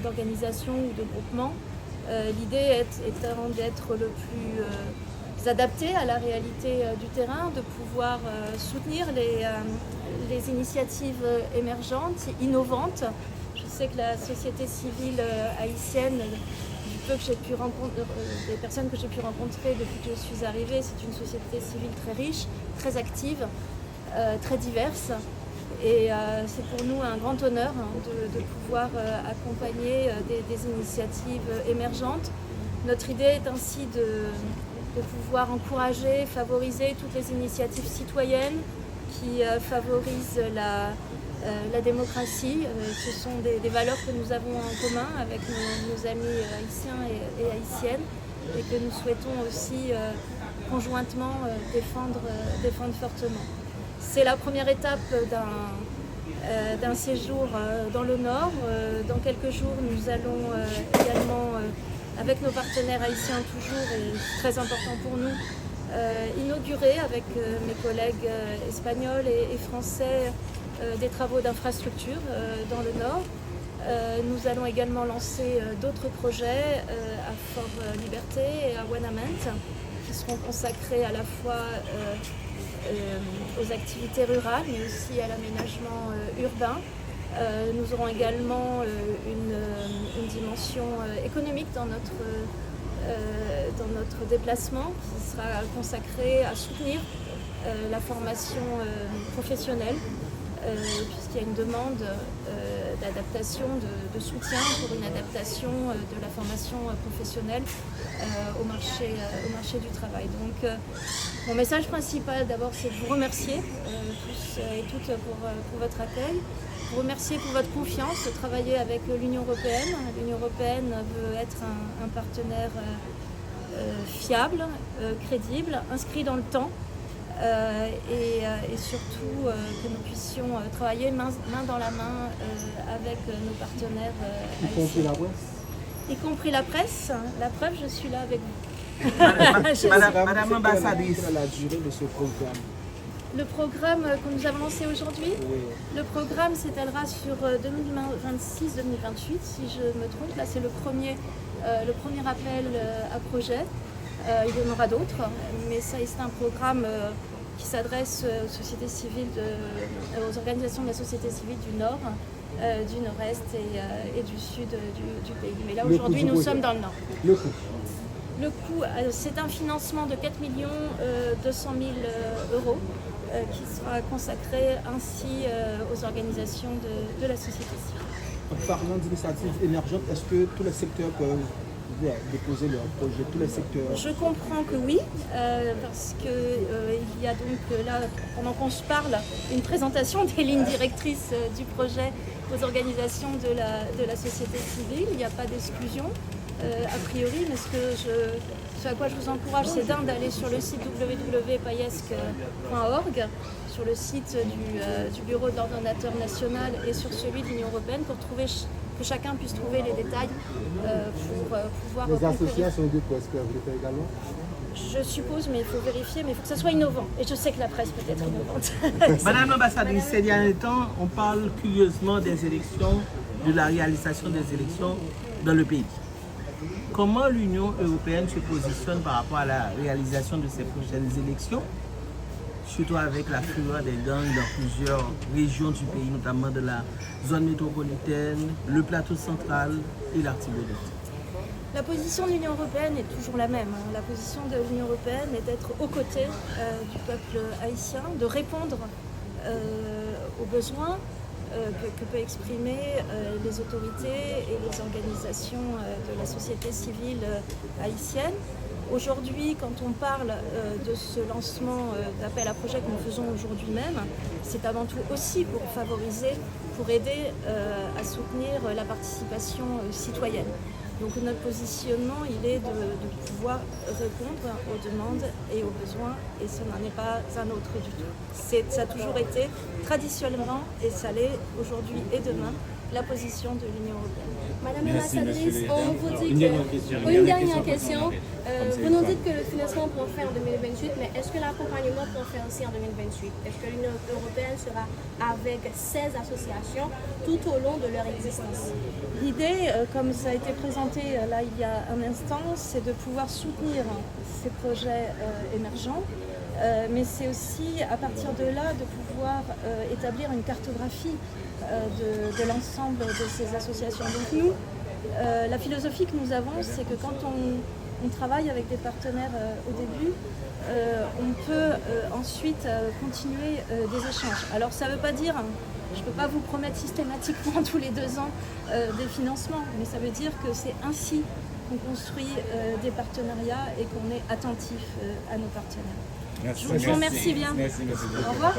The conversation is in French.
d'organisations ou de groupements. L'idée étant d'être le plus adapté à la réalité du terrain, de pouvoir soutenir les initiatives émergentes, innovantes. Je sais que la société civile haïtienne, du peu que j'ai pu rencontrer, des personnes que j'ai pu rencontrer depuis que je suis arrivée, c'est une société civile très riche, très active, très diverse. Et c'est pour nous un grand honneur de pouvoir accompagner des initiatives émergentes. Notre idée est ainsi de pouvoir encourager, favoriser toutes les initiatives citoyennes qui favorisent la démocratie. Ce sont des valeurs que nous avons en commun avec nos amis haïtiens et haïtiennes et que nous souhaitons aussi conjointement défendre fortement. C'est la première étape d'un séjour dans le Nord. Dans quelques jours, nous allons également, avec nos partenaires haïtiens toujours, et très important pour nous, inaugurer avec mes collègues espagnols et français des travaux d'infrastructure dans le Nord. Nous allons également lancer d'autres projets à Fort-Liberté et à Ouanaminthe qui seront consacrés à la fois aux activités rurales mais aussi à l'aménagement urbain. Nous aurons également une dimension économique dans notre déplacement qui sera consacrée à soutenir la formation professionnelle puisqu'il y a une demande d'adaptation, de soutien pour une adaptation de la formation professionnelle au marché du travail. Donc mon message principal d'abord c'est de vous remercier tous et toutes pour votre accueil, vous remercier pour votre confiance, de travailler avec l'Union européenne. L'Union européenne veut être un partenaire fiable, crédible, inscrit dans le temps. Et surtout que nous puissions travailler main dans la main avec nos partenaires y compris la presse. Y compris la presse. La preuve, je suis là avec vous. Madame l'ambassadrice. La durée de ce programme. Le programme que nous avons lancé aujourd'hui, Oui. le programme s'étalera sur 2026-2028, si je me trompe. Là, c'est le premier appel à projet. Il y en aura d'autres, mais ça, c'est un programme qui s'adresse aux sociétés civiles, aux organisations de la société civile du Nord, du Nord-Est et du Sud du pays. Mais là, aujourd'hui, nous sommes dans le Nord. Le coût. Le coût, c'est un financement de 4 200 000 euros qui sera consacré ainsi aux organisations de la société civile. En parlant d'initiatives émergentes, est-ce que tous les secteurs peuvent déposer leur projet, tous les secteurs? Je comprends que oui, parce qu'il y a donc là, pendant qu'on se parle, une présentation des lignes directrices du projet aux organisations de la société civile. Il n'y a pas d'exclusion a priori, mais ce à quoi je vous encourage, c'est d'aller sur le site www.payesc.org, sur le site du bureau de l'ordonnateur national et sur celui de l'Union européenne pour trouver que chacun puisse trouver les détails pour pouvoir... Les associations de presse peuvent le faire également? Je suppose, mais il faut vérifier, mais il faut que ça soit innovant. Et je sais que la presse peut être innovante. Madame l'ambassadrice, ces derniers temps, on parle curieusement des élections, de la réalisation des élections dans le pays. Comment l'Union européenne se positionne par rapport à la réalisation de ces prochaines élections, surtout avec la fureur des gangs dans plusieurs régions du pays, notamment de la zone métropolitaine, le plateau central et l'Artibonite? La position de l'Union européenne est toujours la même. La position de l'Union européenne est d'être aux côtés du peuple haïtien, de répondre aux besoins que peuvent exprimer les autorités et les organisations de la société civile haïtienne. Aujourd'hui, quand on parle de ce lancement d'appel à projet que nous faisons aujourd'hui même, c'est avant tout aussi pour favoriser, pour aider à soutenir la participation citoyenne. Donc notre positionnement, il est de pouvoir répondre aux demandes et aux besoins, et ce n'en est pas un autre du tout. Ça a toujours été traditionnellement, et ça l'est aujourd'hui et demain, la position de l'Union européenne. Madame l'ambassadrice, on vous dit que... Une dernière question. Vous nous dites que le financement pourra faire en 2028, mais est-ce que l'accompagnement pourra faire aussi en 2028? Est-ce que l'Union européenne sera avec 16 associations tout au long de leur existence? L'idée, comme ça a été présenté là il y a un instant, c'est de pouvoir soutenir ces projets émergents, mais c'est aussi à partir de là de pouvoir établir une cartographie de l'ensemble de ces associations. Donc nous, la philosophie que nous avons, c'est que quand on travaille avec des partenaires au début, on peut ensuite continuer des échanges. Alors ça ne veut pas dire, je ne peux pas vous promettre systématiquement tous les 2 ans des financements, mais ça veut dire que c'est ainsi qu'on construit des partenariats et qu'on est attentif à nos partenaires. Merci. Je vous remercie bien. Merci. Au revoir.